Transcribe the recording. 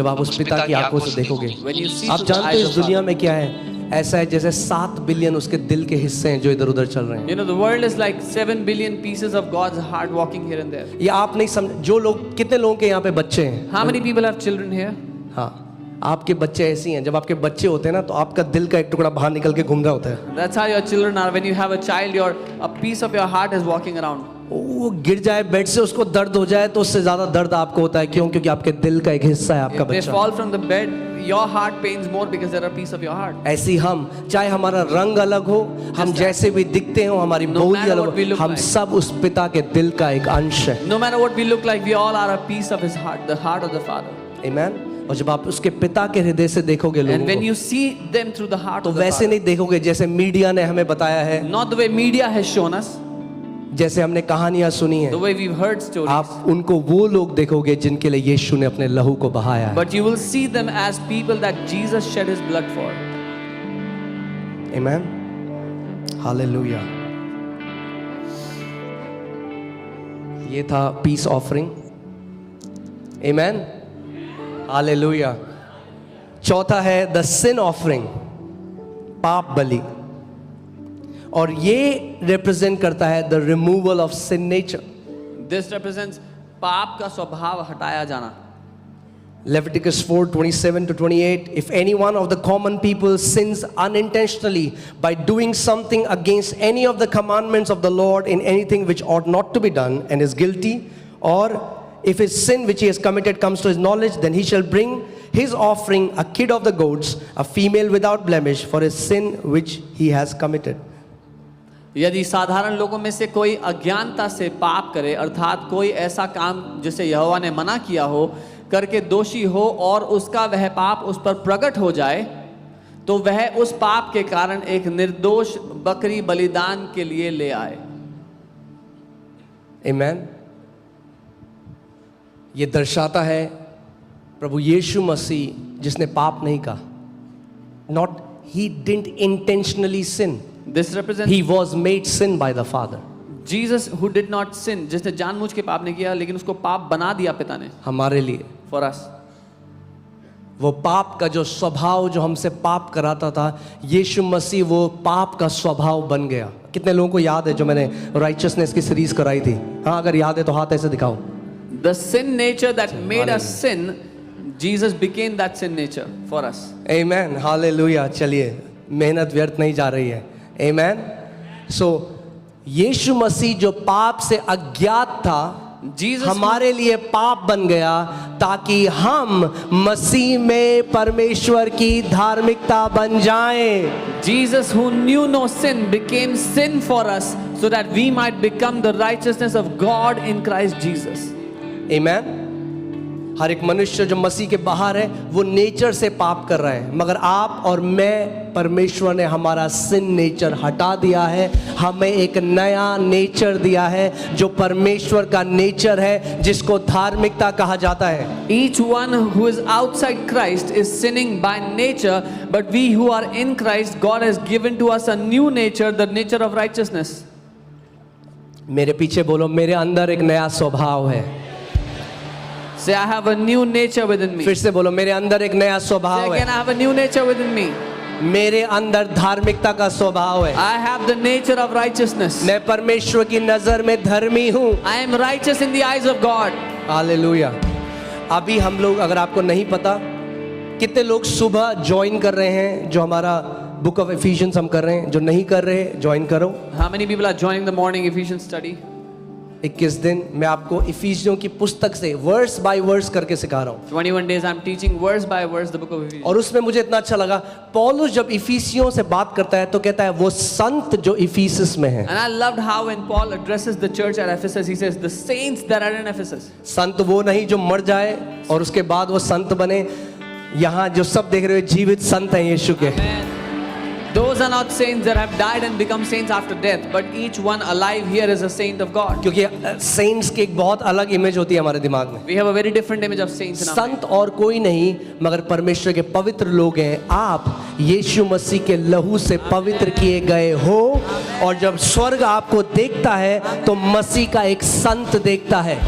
जब आप उस पिता की आंखों से देखोगे, When you see आप through the जानते eyes हैं इस of God. दुनिया में क्या है? ऐसा है जैसे 7 बिलियन उसके दिल के हिस्से हैं जो इधर उधर चल रहे हैं। You know, the world is like 7 billion pieces of God's heart walking here and there. ये आप नहीं समझ, जो लोग, कितने लोगों के यहाँ पे बच्चे हैं? How many people have children here? हाँ, आपके बच्चे ऐसी हैं, जब आपके बच्चे होते हैं ना तो आपका दिल का एक टुकड़ा बाहर निकल के घूम रहा होता है। That's how your children are. When you have a child, a piece of your heart is walking around. वो गिर जाए बेड से, उसको दर्द हो जाए तो उससे ज्यादा दर्द आपको होता है। क्यों? क्योंकि आपके दिल का एक हिस्सा है आपका If they बच्चा। fall from the bed, your heart pains more because they're a piece of your heart. ऐसी हम, चाहे हमारा रंग अलग हो, हम जैसे भी दिखते हो, हमारी No बोली matter अलग what we हो, look हम like. सब उस पिता के दिल का एक अंश है। No matter what we look like, we all are a piece of His heart, the heart of the Father. आमीन। और जब आप उसके पिता के हृदय से देखोगे And लोगों when को, you see them through the heart तो of the वैसे Father, नहीं देखोगे जैसे मीडिया ने हमें बताया है, not the way media has shown us, जैसे हमने कहानियां सुनी the है। way we've heard stories. आप उनको वो लोग देखोगे जिनके लिए यीशु ने अपने लहू को बहाया है। But you will see them as people that Jesus shed His blood for. आमीन, हालेलुया। ये था पीस ऑफरिंग। आमीन, हालेलुया। चौथा है द सिन ऑफरिंग, पाप बलि, और ये रिप्रेजेंट करता है the removal of sin nature. This represents पाप का स्वभाव हटाया जाना. Leviticus 4:27 to 28, if any one of the common people sins unintentionally by doing something against any of the commandments of the Lord in anything which ought not to be done and is guilty, or if his sin which he has committed comes to his knowledge, then he shall bring his offering, a kid of the goats, a female without blemish, for his sin which he has committed. यदि साधारण लोगों में से कोई अज्ञानता से पाप करे, अर्थात कोई ऐसा काम जिसे यहोवा ने मना किया हो करके दोषी हो, और उसका वह पाप उस पर प्रकट हो जाए, तो वह उस पाप के कारण एक निर्दोष बकरी बलिदान के लिए ले आए. आमीन। ये दर्शाता है प्रभु यीशु मसीह जिसने पाप नहीं कहा, not, he didn't intentionally sin, This represents he was made sin by the Father. Jesus who did not sin, जिसने जानबूझ के पाप नहीं किया लेकिन उसको पाप बना दिया पिता ने, हमारे लिए। for us. वो पाप का जो स्वभाव जो हमसे पाप कराता था, यीशु मसीह वो पाप का स्वभाव बन गया। कितने लोगों को याद है जो मैंने राइचसनेस की सीरीज कराई थी? हाँ, अगर याद है तो हाथ ऐसे दिखाओ। The sin nature that made us sin, Jesus became that sin nature for us. आमीन, हालेलुया। चलिए, मेहनत व्यर्थ नहीं जा रही है। आमीन। सो यीशु मसीह जो पाप से अज्ञात था, Jesus हमारे लिए पाप बन गया ताकि हम मसीह में परमेश्वर की धार्मिकता बन जाएं। Jesus who knew no sin became sin for us so that we might become the righteousness of God in Christ Jesus. आमीन। हर एक मनुष्य जो मसीह के बाहर है वो नेचर से पाप कर रहा है, मगर आप और मैं, परमेश्वर ने हमारा सिन नेचर हटा दिया है, हमें एक नया नेचर दिया है जो परमेश्वर का नेचर है, जिसको धार्मिकता कहा जाता है। Each one who is outside Christ is sinning by nature, but we who are in Christ, God has given to us a new nature, the nature of righteousness. मेरे पीछे बोलो, मेरे अंदर एक नया स्वभाव है। Say, I have a new nature within me. फिर से बोलो, मेरे अंदर एक नया Say स्वभाव again, है। I have a new nature within me. मेरे अंदर धार्मिकता का स्वभाव है। I have the nature of righteousness. मैं परमेश्वर की नजर में धर्मी हूँ। I am righteous in the eyes of God. Hallelujah. अभी हम लोग, अगर आपको नहीं पता, कितने लोग सुबह ज्वाइन कर रहे हैं जो हमारा बुक ऑफ एफिशियंस हम कर रहे हैं? जो नहीं कर रहे ज्वाइन करो। How many people are joining the morning Ephesians study? 21 दिन मैं आपको इफिसियों की पुस्तक से वर्स बाय वर्स करके सिखा रहा हूँ। 21 days I'm teaching verse by verse the book of Ephesians. और उसमें मुझे इतना अच्छा लगा, पौलुस जब इफिसियों से बात करता है तो कहता है वो संत जो इफिसस में है। And I loved how when Paul addresses the church at Ephesus, he says, the saints that are in Ephesus. संत वो नहीं जो मर जाए और उसके बाद वो संत बने। यहाँ जो सब देख रहे हो जीवित संत हैं यीशु के। Amen. Those are not saints that have died and become saints after death, but each one alive here is a saint of God. क्योंकि सेंट्स की एक बहुत अलग इमेज होती है हमारे दिमाग में। We have a very different image of saints in our mind. संत और कोई नहीं मगर परमेश्वर के पवित्र लोग हैं। आप यीशु मसीह के लहू से पवित्र किए गए हो, और जब स्वर्ग आपको देखता है तो मसीह का एक संत देखता है।